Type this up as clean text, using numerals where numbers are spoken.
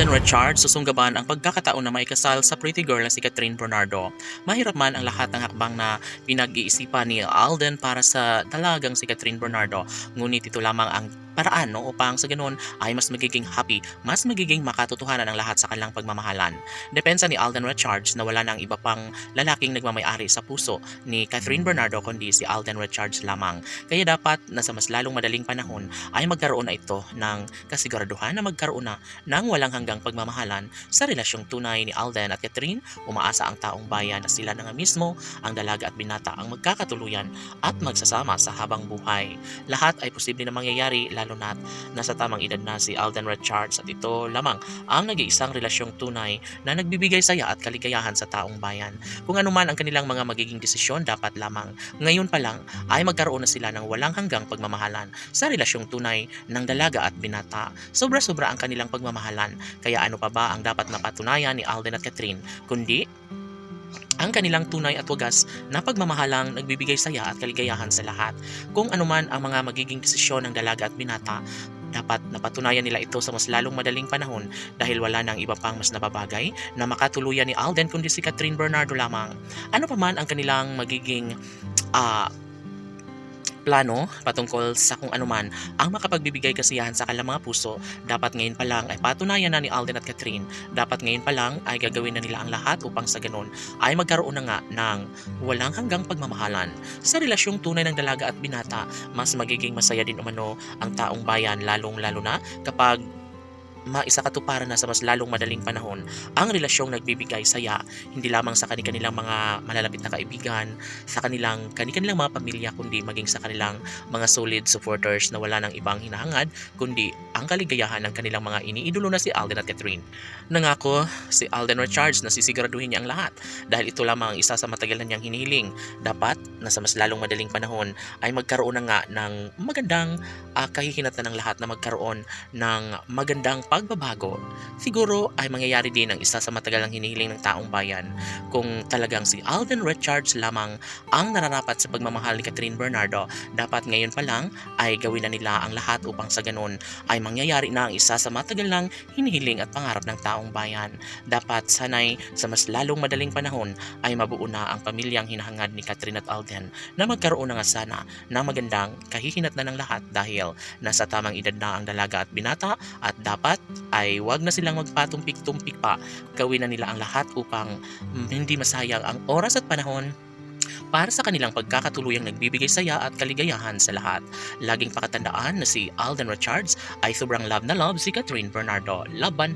Alden Richards susunggaban ang pagkakataon na maikasal sa pretty girl na si Catherine Bernardo. Mahirap man ang lahat ng hakbang na pinag-iisipan ni Alden para sa dalagang si Catherine Bernardo, ngunit ito lamang ang paraan upang sa ganoon ay mas magiging happy, mas magiging makatotohanan ang lahat sa kanilang pagmamahalan. Depensa ni Alden Richards na wala nang iba pang lalaking nagmamayari sa puso ni Catherine Bernardo kundi si Alden Richards lamang. Kaya dapat na sa mas lalong madaling panahon ay magkaroon na ito ng kasiguraduhan na magkaroon na ng walang hanggang pagmamahalan sa relasyong tunay ni Alden at Catherine. Umaasa ang taong bayan na sila na nga mismo, ang dalaga at binata, ang magkakatuluyan at magsasama sa habang buhay. Lahat ay posible na mangyayari lalo na't nasa tamang edad na si Alden Richards at ito lamang ang nag-iisang relasyong tunay na nagbibigay saya at kaligayahan sa taong bayan. Kung ano man ang kanilang mga magiging desisyon, dapat lamang ngayon pa lang ay magkaroon na sila ng walang hanggang pagmamahalan sa relasyong tunay ng dalaga at binata. Sobra-sobra ang kanilang pagmamahalan, kaya ano pa ba ang dapat napatunayan ni Alden at Catherine kundi ang kanilang tunay at wagas na pagmamahalang nagbibigay saya at kaligayahan sa lahat. Kung anuman ang mga magiging desisyon ng dalaga at binata, dapat napatunayan nila ito sa mas lalong madaling panahon dahil wala nang iba pang mas nababagay na makatuluyan ni Alden kundi si Catherine Bernardo lamang. Ano pa man ang kanilang magiging plano patungkol sa kung anuman ang makapagbibigay kasiyahan sa kanilang mga puso, dapat ngayon pa lang ay patunayan na ni Alden at Catherine. Dapat ngayon pa lang ay gagawin na nila ang lahat upang sa ganun ay magkaroon na nga ng walang hanggang pagmamahalan sa relasyong tunay ng dalaga at binata. Mas magiging masaya din umano ang taong bayan, lalong-lalo na kapag maisakatuparan na sa mas lalong madaling panahon ang relasyong nagbibigay saya hindi lamang sa kanilang mga malalapit na kaibigan, sa kanilang mga pamilya, kundi maging sa kanilang mga solid supporters na wala nang ibang hinahangad kundi ang kaligayahan ng kanilang mga iniidolo na si Alden at Catherine. Nangako si Alden Richards na sisiguraduhin niya ang lahat dahil ito lamang ang isa sa matagal na niyang hinihiling. Dapat na sa mas lalong madaling panahon ay magkaroon na nga ng magandang kahihinatan ng lahat na magkaroon ng magandang pagbabago. Siguro ay mangyayari din ang isa sa matagal ng hinihiling ng taong bayan kung talagang si Alden Richards lamang ang nararapat sa pagmamahal ni Catherine Bernardo. Dapat ngayon pa lang ay gawin na nila ang lahat upang sa ganun ay mangyayari na ang isa sa matagal ng hinihiling at pangarap ng taong bayan. Dapat sanay sa mas lalong madaling panahon ay mabuo na ang pamilyang hinahangad ni Catherine at Alden na magkaroon na nga sana ng magandang kahihinatnan ng lahat dahil nasa tamang edad na ang dalaga at binata at dapat ay wag na silang magpatumpik-tumpik pa. Gawin na nila ang lahat upang hindi masayang ang oras at panahon para sa kanilang pagkakatuluyang nagbibigay saya at kaligayahan sa lahat. Laging pakatandaan na si Alden Richards ay sobrang love na love si Catherine Bernardo. Laban!